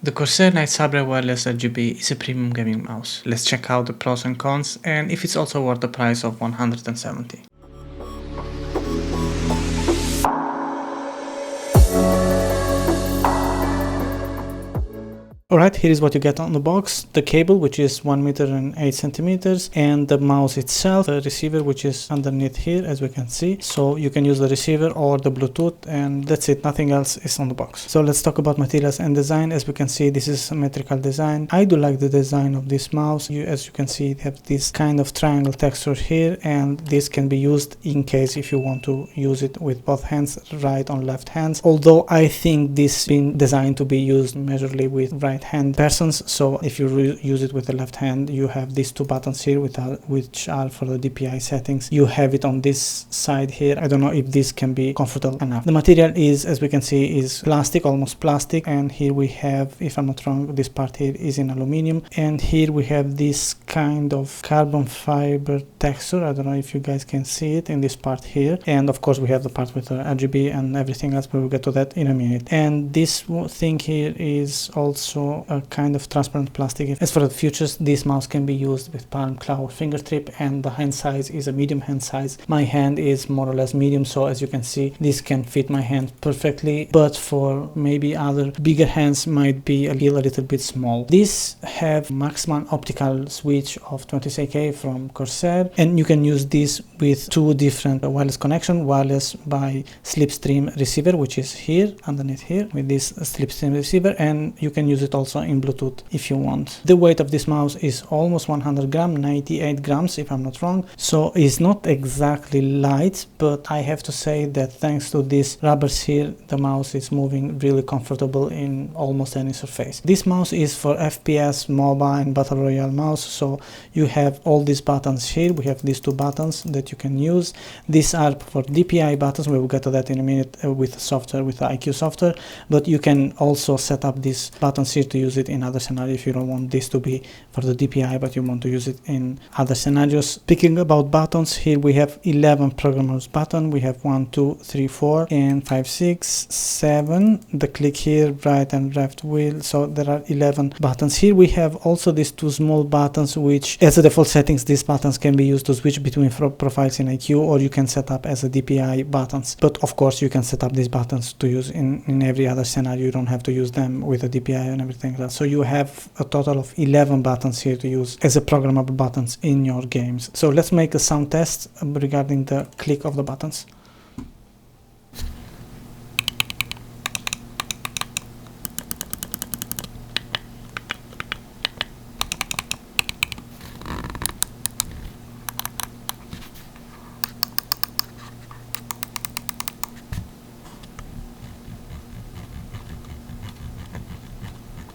The Corsair Nightsabre Wireless RGB is a premium gaming mouse. Let's check out the pros and cons and if it's also worth the price of 170. Alright, here is what you get on the box. The cable, which is 1 meter and 8 centimeters, and the mouse itself, the receiver, which is underneath here, as we can see. So you can use the receiver or the Bluetooth, and that's it. Nothing else is on the box. So let's talk about materials and design. As we can see, this is a symmetrical design. I do like the design of this mouse. As you can see, it has this kind of triangle texture here, and this can be used in case if you want to use it with both hands, right or left hands. Although I think this been designed to be used majorly with right hand persons, so if you use it with the left hand, you have these two buttons here which are for the DPI settings. You have it on this side here. I don't know if this can be comfortable enough. The material is, as we can see, is plastic, almost plastic, and here we have, if I'm not wrong, this part here is in aluminum, and here we have this kind of carbon fiber texture. I don't know if you guys can see it in this part here, and of course we have the part with the RGB and everything else, but we'll get to that in a minute. And this thing here is also a kind of transparent plastic. As for the features, this mouse can be used with palm, claw, finger tip, and the hand size is a medium hand size. My hand is more or less medium, so as you can see, this can fit my hand perfectly, but for maybe other bigger hands might be a little bit small. These have maximum optical switch of 26K from Corsair, and you can use this with two different wireless connection, wireless by slipstream receiver, which is here underneath here with this slipstream receiver, and you can use it also in Bluetooth if you want. The weight of this mouse is almost 100 grams, 98 grams if I'm not wrong, so it's not exactly light, but I have to say that thanks to these rubbers here, the mouse is moving really comfortable in almost any surface. This mouse is for FPS, MOBA and Battle Royale mouse, so you have all these buttons here. We have these two buttons that you can use. These are for DPI buttons. We will get to that in a minute with software, with the IQ software, but you can also set up these buttons here to use it in other scenarios if you don't want this to be for the DPI, but you want to use it in other scenarios. Speaking about buttons, here we have 11 programmers button. We have 1, 2, 3, 4 and 5, 6, 7. The click here, right and left wheel, so there are 11 buttons. Here we have also these two small buttons, which as a default settings, these buttons can be used to switch between profiles in IQ, or you can set up as a DPI buttons, but of course you can set up these buttons to use in every other scenario. You don't have to use them with a DPI and everything else. So you have a total of 11 buttons here to use as a programmable buttons in your games. So let's make a sound test regarding the click of the buttons.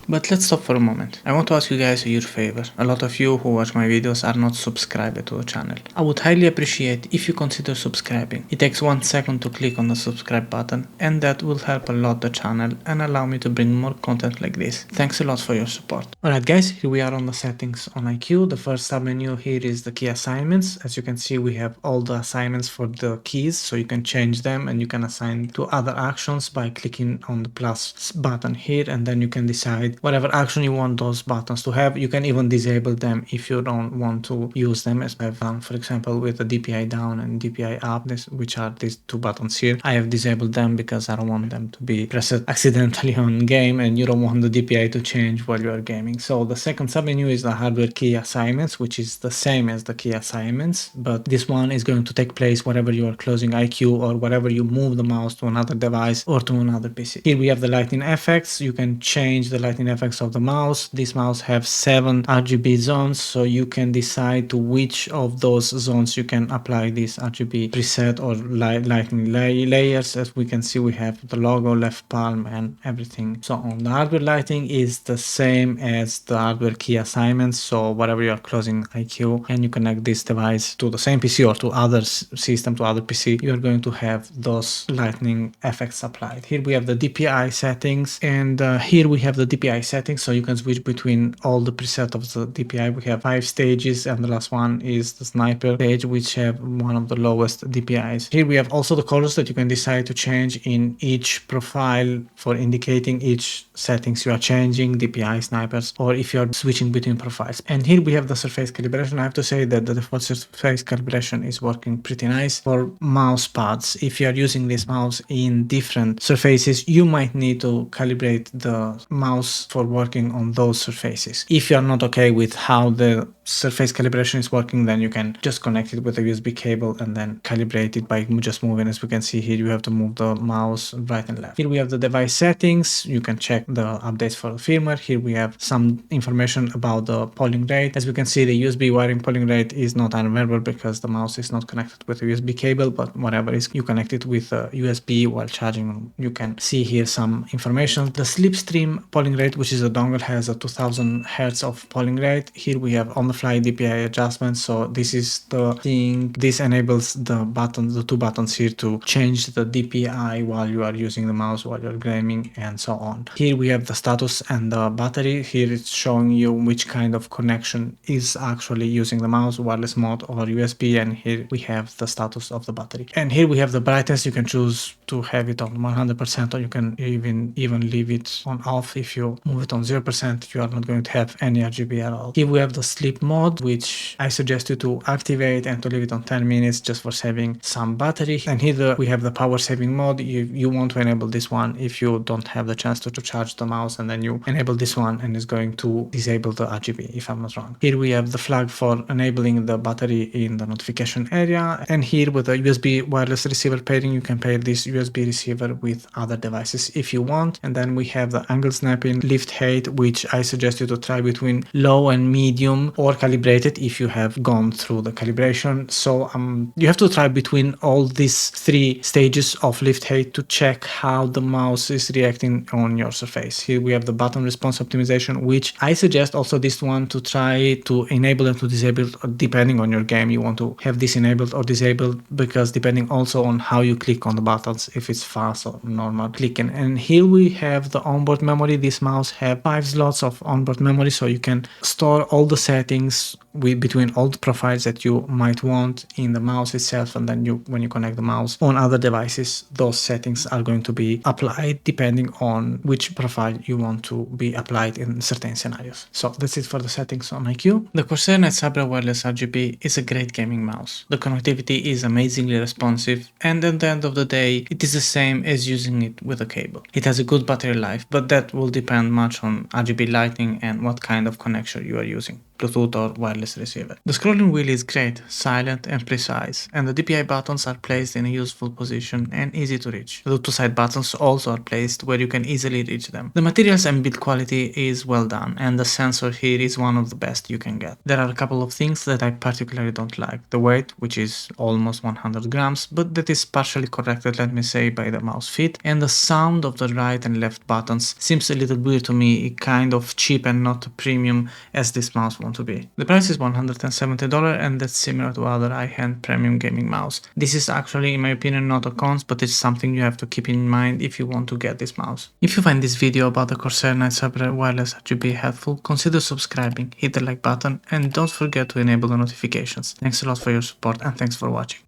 But let's stop for a moment. I want to ask you guys a huge favor. A lot of you who watch my videos are not subscribed to the channel. I would highly appreciate if you consider subscribing. It takes 1 second to click on the subscribe button, and that will help a lot the channel and allow me to bring more content like this. Thanks a lot for your support. Alright guys, here we are on the settings on IQ. The first submenu here is the key assignments. As you can see, we have all the assignments for the keys, so you can change them and you can assign to other actions by clicking on the plus button here, and then you can decide whatever action you want those buttons to have. You can even disable them if you don't want to use them, as I've done, for example, with the DPI down and DPI up, which are these two buttons here. I have disabled them because I don't want them to be pressed accidentally on game, and you don't want the DPI to change while you are gaming. So the second submenu is the hardware key assignments, which is the same as the key assignments, but this one is going to take place wherever you are closing IQ or wherever you move the mouse to another device or to another PC. Here we have the lighting effects. You can change the lighting effects of the mouse. This mouse have 7 RGB zones, so you can decide to which of those zones you can apply this RGB preset or lighting layers. As we can see, we have the logo, left palm and everything. So on the hardware lighting is the same as the hardware key assignments, so wherever you are closing IQ and you connect this device to the same PC or to other system, to other PC, you are going to have those lightning effects applied. Here we have the DPI settings, and here we have the DPI DPI settings, so you can switch between all the preset of the DPI. We have 5 stages, and the last one is the sniper stage, which have one of the lowest DPIs. Here we have also the colors that you can decide to change in each profile for indicating each settings you are changing, DPI, snipers, or if you're switching between profiles. And here we have the surface calibration. I have to say that the default surface calibration is working pretty nice. For mouse pads, if you are using this mouse in different surfaces, you might need to calibrate the mouse for working on those surfaces. If you are not okay with how the surface calibration is working, then you can just connect it with a USB cable and then calibrate it by just moving. As we can see here, you have to move the mouse right and left. Here we have the device settings. You can check the updates for the firmware. Here we have some information about the polling rate. As we can see, the USB wiring polling rate is not available because the mouse is not connected with a USB cable, but whatever is you connect it with a USB while charging, you can see here some information. The slipstream polling rate, which is a dongle, has a 2000 Hz of polling rate. Here we have on the fly DPI adjustment. So this is the thing. This enables the buttons, the 2 buttons here, to change the DPI while you are using the mouse, while you're gaming, and so on. Here we have the status and the battery. Here it's showing you which kind of connection is actually using the mouse, wireless mode or USB, and here we have the status of the battery. And here we have the brightness. You can choose to have it on 100%, or you can even leave it on off. If you move it on 0%, you are not going to have any RGB at all. Here we have the sleep mode, which I suggest you to activate and to leave it on 10 minutes just for saving some battery. And here we have the power saving mode. You want to enable this one if you don't have the chance to charge the mouse, and then you enable this one and it's going to disable the RGB, if I'm not wrong. Here we have the flag for enabling the battery in the notification area, and here with the USB wireless receiver pairing, you can pair this USB receiver with other devices if you want. And then we have the angle snapping, lift height, which I suggest you to try between low and medium, or calibrated if you have gone through the calibration. So you have to try between all these 3 stages of lift height to check how the mouse is reacting on your surface. Here we have the button response optimization, which I suggest also this one to try to enable and to disable depending on your game. You want to have this enabled or disabled, because depending also on how you click on the buttons, if it's fast or normal clicking. And here we have the onboard memory. This mouse have 5 slots of onboard memory, so you can store all the settings between all the profiles that you might want in the mouse itself, and then when you connect the mouse on other devices, those settings are going to be applied depending on which profile you want to be applied in certain scenarios. So that's it for the settings on IQ. The Corsair Nightsabre Wireless RGB is a great gaming mouse. The connectivity is amazingly responsive, and at the end of the day, it is the same as using it with a cable. It has a good battery life, but that will depend much on RGB lighting and what kind of connection you are using, Bluetooth or wireless receiver. The scrolling wheel is great, silent and precise, and the DPI buttons are placed in a useful position and easy to reach. The 2 side buttons also are placed where you can easily reach them. The materials and build quality is well done, and the sensor here is one of the best you can get. There are a couple of things that I particularly don't like. The weight, which is almost 100 grams, but that is partially corrected, let me say, by the mouse fit, and the sound of the right and left buttons seems a little weird to me, kind of cheap and not premium as this mouse want to be. The price is $170, and that's similar to other high-end premium gaming mouse. This is actually, in my opinion, not a cons, but it's something you have to keep in mind if you want to get this mouse. If you find this video about the Corsair Nightsabre Wireless RGB helpful, consider subscribing, hit the like button, and don't forget to enable the notifications. Thanks a lot for your support, and thanks for watching.